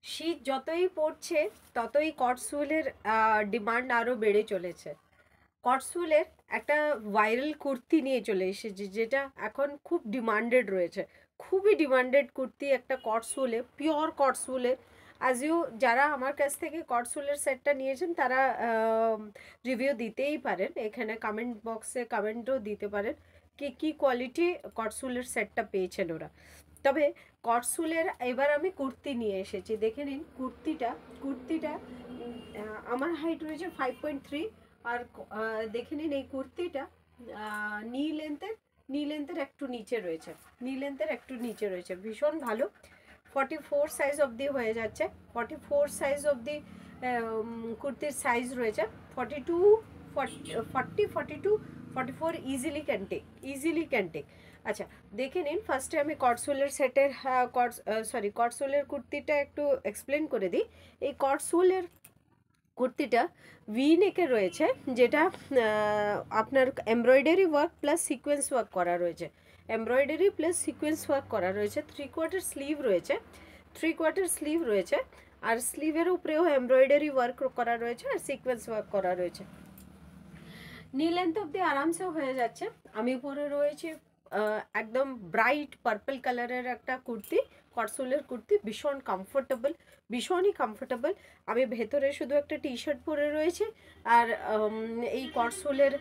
শীত যতই পড়ছে ততই কটসুলের ডিমান্ড আরও বেড়ে চলেছে। কটসুলের একটা ভাইরাল কুর্তি নিয়ে চলে এসেছি, যেটা এখন খুব ডিমান্ডেড রয়েছে। খুবই ডিমান্ডেড কুর্তি একটা কটসুলে, পিওর কটসুলে। অ্যাজ ইউ যারা আমার কাছ থেকে কটসুলের সেটটা নিয়েছেন তারা রিভিউ দিতেই পারেন, এখানে কমেন্ট বক্সে কমেন্টও দিতে পারেন কি কি কোয়ালিটি কটসুলের সেটটা পেয়েছেন ওরা। তবে কটসুলের এবার আমি কুর্তি নিয়ে এসেছি, দেখে নিন কুর্তিটা আমার হাইট রয়েছে 5.3। আর দেখে নিন এই কুর্তিটা নি লেন্থের একটু নিচে রয়েছে, ভীষণ ভালো। 44 সাইজ অবধি হয়ে যাচ্ছে, 44 সাইজ অবধি কুর্তির সাইজ রয়েছে। 42 42 44 ইজিলি ক্যান টেক। আচ্ছা, দেখে নিন। ফার্স্টে আমি কটসোলের সেটের কটসোলের কুর্তিটা একটু এক্সপ্লেন করে দিই। এই কটসোলের কুর্তিটা ভি নেকে রয়েছে, যেটা আপনার embroidery work plus sequence work করা রয়েছে। এমব্রয়ডারি প্লাস সিকোয়েন্স ওয়ার্ক করা রয়েছে। 3/4 স্লিভ রয়েছে, আর স্লিভের উপরেও এমব্রয়ডারি ওয়ার্ক করা রয়েছে আর সিকোয়েন্স ওয়ার্ক করা রয়েছে। নি লেন্থ অব্দি আরামসে হয়ে যাচ্ছে। আমি পরে রয়েছে একদম ব্রাইট পার্পল কালারের একটা কুর্তি, কটসোলের কুর্তি, ভীষণই কমফোর্টেবল। আমি ভেতরে শুধু একটা টি শার্ট পরে রয়েছি, আর এই কটসোলের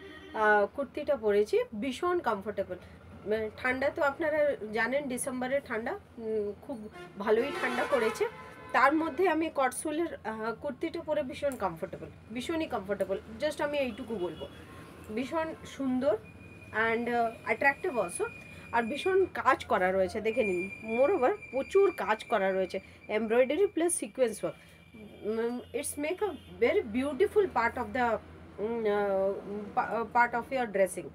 কুর্তিটা পরেছি, ভীষণ কমফোর্টেবল। ঠান্ডা তো আপনারা জানেন, ডিসেম্বরের ঠান্ডা, খুব ভালোই ঠান্ডা পড়েছে। তার মধ্যে আমি কটসোলের কুর্তিটা পরে ভীষণই কমফোর্টেবল। জাস্ট আমি এইটুকু বলবো, ভীষণ সুন্দর অ্যান্ড অ্যাট্রাক্টিভ অলসো। আর ভীষণ কাজ করা রয়েছে, দেখে নিন। মোরওভার প্রচুর কাজ করা রয়েছে, embroidery plus sequence work. It's make a very beautiful part of year dressing.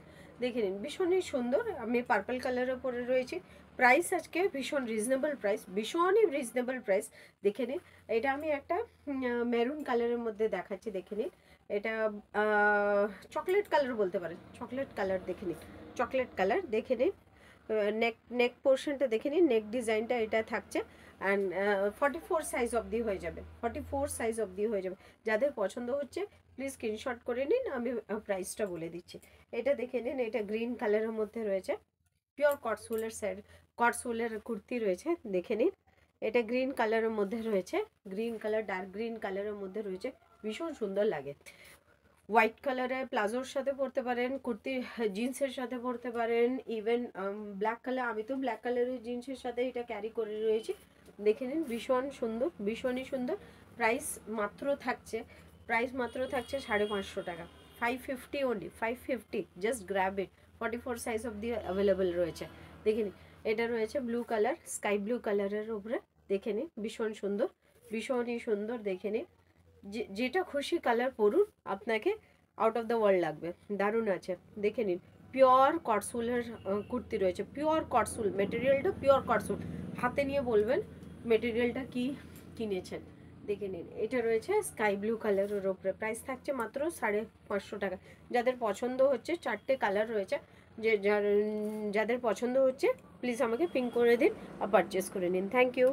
দেখে নিন, ভীষণই সুন্দর। আমি পার্পল কালারের পরে রয়েছি। প্রাইস আজকে ভীষণই রিজনেবল প্রাইস। দেখে নিন, এটা আমি একটা মেরুন কালারের মধ্যে দেখাচ্ছি, দেখে নিন। এটা চকলেট কালার বলতে পারেন, চকলেট কালার দেখে নিন, দেখে নিন। নেক পোর্শনটা দেখে নিন, নেক ডিজাইনটা এটা থাকছে। অ্যান্ড 44 সাইজ অবধি হয়ে যাবে, যাদের পছন্দ হচ্ছে প্লিজ স্ক্রিনশট করে নিন, আমি প্রাইসটা বলে দিচ্ছি। এটা দেখে নিন, এটা গ্রিন কালারের মধ্যে রয়েছে, পিওর কটসোলের কুর্তি রয়েছে, দেখে নিন। এটা গ্রিন কালারের মধ্যে রয়েছে, ডার্ক গ্রিন কালারের মধ্যে রয়েছে, ভীষণ সুন্দর লাগে। হোয়াইট কালারের প্লাজোর সাথে পরতে পারেন, কুর্তি জিন্সের সাথে পরতে পারেন, ইভেন ব্ল্যাক কালার, আমি তো ব্ল্যাক কালারের জিন্সের সাথে এটা ক্যারি করে রয়েছি। দেখে নিন, ভীষণই সুন্দর। প্রাইস মাত্র থাকছে 550 টাকা, 550 only, 550। Just grab it. 44 size of the available রয়েছে। দেখে নিন, এটা রয়েছে ব্লু কালার, স্কাই ব্লু কালারের উপরে, দেখে নিন, ভীষণই সুন্দর। দেখে নিন, যেটা খুশি কালার পরুন, আপনাকে আউট অফ দ্য ওয়ার্ল্ড লাগবে, দারুণ আছে। দেখে নিন, পিওর কটসোলের কুর্তি রয়েছে, পিওর কটসোল, মেটেরিয়ালটা পিওর কটসোল। হাতে নিয়ে বলবেন মেটেরিয়ালটা কি কিনেছেন। দেখে নিন, এটা রয়েছে স্কাই ব্লু কালারের ওপরে, প্রাইস থাকছে মাত্র 550 টাকা। যাদের পছন্দ হচ্ছে, 4টে কালার রয়েছে, যাদের পছন্দ হচ্ছে প্লিজ আমাকে পিং করে দিন আর পারচেস করে নিন। Thank you.